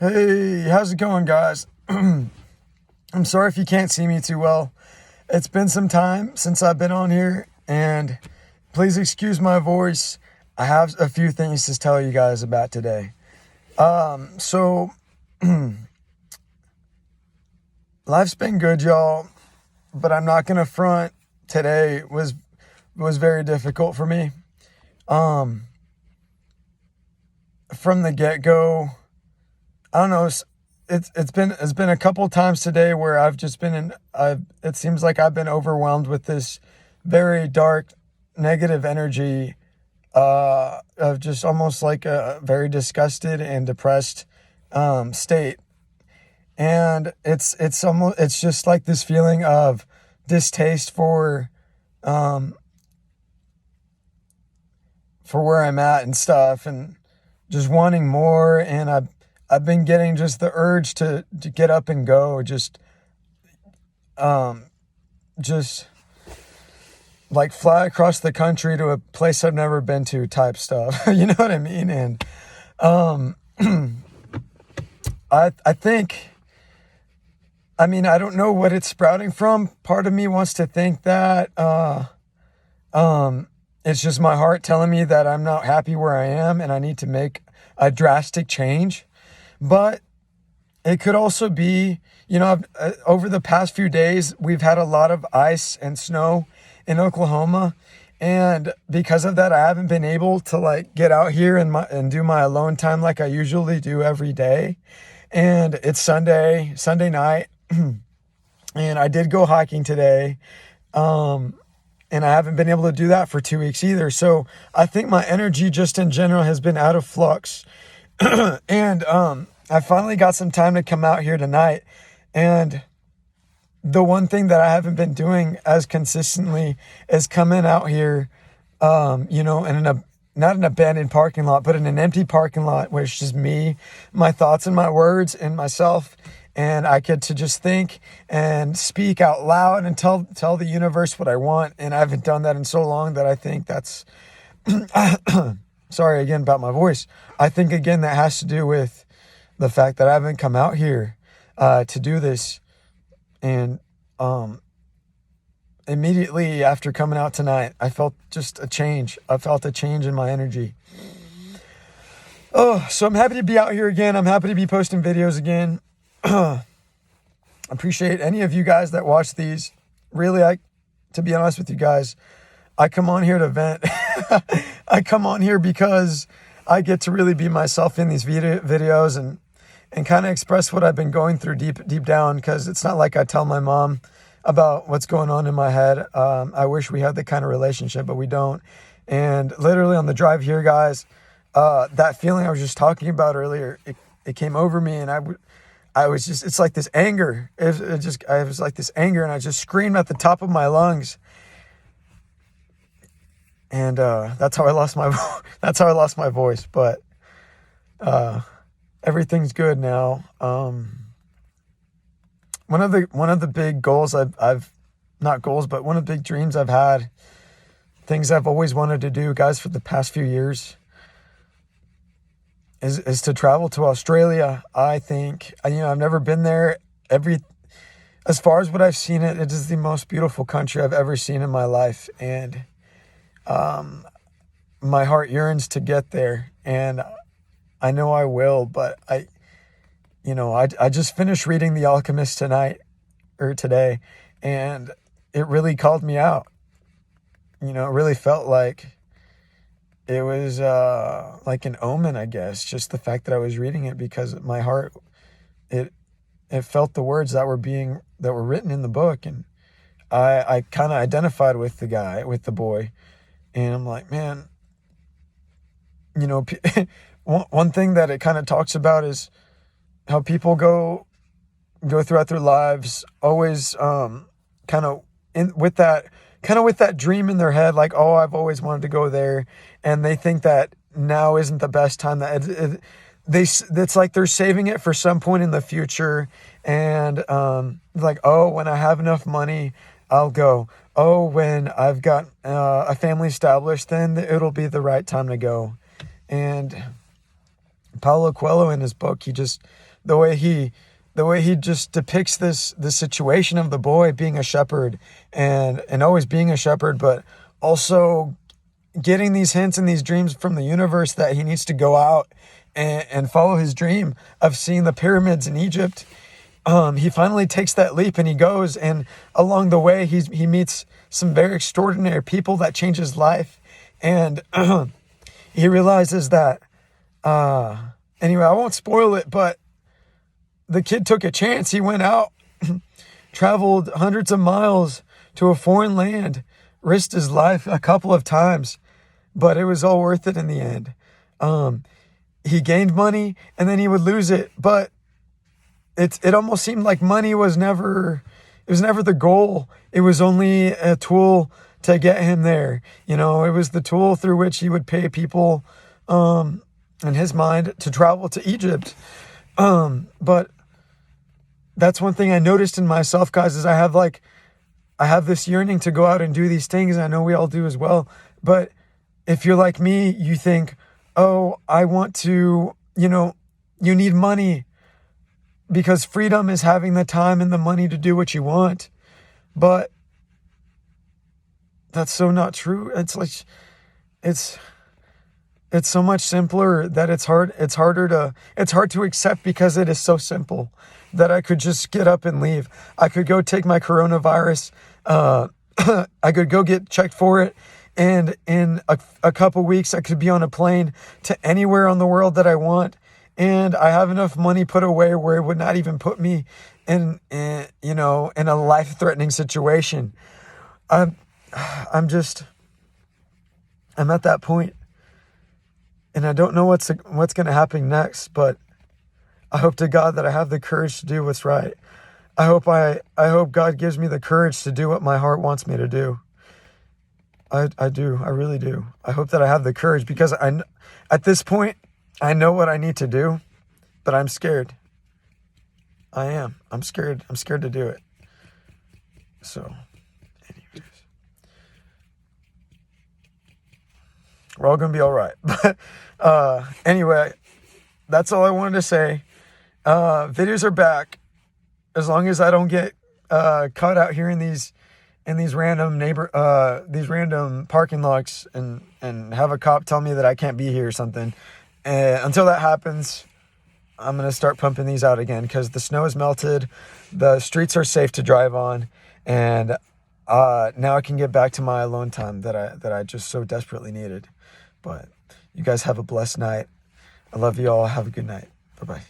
Hey, how's it going, guys? I'm sorry if you can't see me too well. It's been some time since I've been on here, and please excuse my voice. I have a few things to tell you guys about today. So life's been good, y'all, but I'm not gonna front. Today was very difficult for me. Um, from the get-go, I don't know. It's been a couple times today where I've just been it seems like I've been overwhelmed with this very dark, negative energy, of just almost like a very disgusted and depressed, state. And it's just like this feeling of distaste um, for where I'm at and stuff, and just wanting more. And I've been getting just the urge to get up and go, um, just like fly across the country to a place I've never been to type stuff. You know what I mean? And um, I think, I mean, I don't know what it's sprouting from. Part of me wants to think that it's just my heart telling me that I'm not happy where I am and I need to make a drastic change. But it could also be, over the past few days, we've had a lot of ice and snow in Oklahoma. And because of that, I haven't been able to like get out here and do my alone time like I usually do every day. And it's Sunday night, and I did go hiking today. Um, and I haven't been able to do that for 2 weeks either. So I think my energy just in general has been out of flux. And I finally got some time to come out here tonight. And the one thing that I haven't been doing as consistently is coming out here, not an abandoned parking lot, but in an empty parking lot where it's just me, my thoughts and my words and myself. And I get to just think and speak out loud and tell the universe what I want. And I haven't done that in so long that I think that's, sorry again about my voice. I think again, that has to do with the fact that I haven't come out here, to do this. And, immediately after coming out tonight, I felt just a change. I felt a change in my energy. Oh, so I'm happy to be out here again. I'm happy to be posting videos again. Appreciate any of you guys that watch these. Really, to be honest with you guys, I come on here to vent. I come on here because I get to really be myself in these videos and kind of express what I've been going through deep down, because it's not like I tell my mom about what's going on in my head. I wish we had the kind of relationship, but we don't. And literally on the drive here, guys, that feeling I was just talking about earlier, it came over me, and I was just, it's like this anger. I was like this anger, and I just screamed at the top of my lungs. And that's how I lost my voice. But everything's good now. One of the big goals I've not goals, but one of the big dreams I've had, things I've always wanted to do, guys, for the past few years, is to travel to Australia. I think, I've never been there. As far as what I've seen, it is the most beautiful country I've ever seen in my life. And my heart yearns to get there, and I know I will. But I just finished reading The Alchemist today, and it really called me out. It really felt like it was like an omen, I guess, just the fact that I was reading it, because my heart, it felt the words that were written in the book. And I kind of identified with the boy, and I'm like, man, one thing that it kind of talks about is how people go throughout their lives always with that dream in their head, like, oh, I've always wanted to go there, and they think that now isn't the best time, that it's like they're saving it for some point in the future. And like, oh, when I have enough money, I'll go. Oh, when I've got a family established, then it'll be the right time to go. And Paulo Coelho in his book, the way he the way he just depicts this situation of the boy being a shepherd and always being a shepherd, but also getting these hints and these dreams from the universe that he needs to go out and follow his dream of seeing the pyramids in Egypt. He finally takes that leap and he goes, and along the way he meets some very extraordinary people that change his life, and he realizes that anyway, I won't spoil it, but the kid took a chance. He went out, traveled hundreds of miles to a foreign land, risked his life a couple of times, but it was all worth it in the end. He gained money and then he would lose it, but it almost seemed like money was never the goal. It was only a tool to get him there. You know, it was the tool through which he would pay people, in his mind, to travel to Egypt. But that's one thing I noticed in myself, guys, is I have this yearning to go out and do these things. I know we all do as well. But if you're like me, you think, oh, I want to, you need money, because freedom is having the time and the money to do what you want. But that's so not true. It's so much simpler that it's hard to accept, because it is so simple that I could just get up and leave. I could go take my coronavirus. I could go get checked for it. And in a couple weeks, I could be on a plane to anywhere on the world that I want. And I have enough money put away where it would not even put me in a life-threatening situation. I'm at that point, and I don't know what's going to happen next, but I hope to God that I have the courage to do what's right. I hope God gives me the courage to do what my heart wants me to do. I do. I really do. I hope that I have the courage, because at this point, I know what I need to do, but I'm scared. I am. I'm scared. I'm scared to do it. So, anyways, we're all going to be all right. But anyway, that's all I wanted to say. Videos are back, as long as I don't get caught out here in these random these random parking lots and have a cop tell me that I can't be here or something. Until that happens, I'm going to start pumping these out again, because the snow has melted, the streets are safe to drive on, and now I can get back to my alone time that I just so desperately needed. But you guys have a blessed night. I love you all. Have a good night. Bye-bye.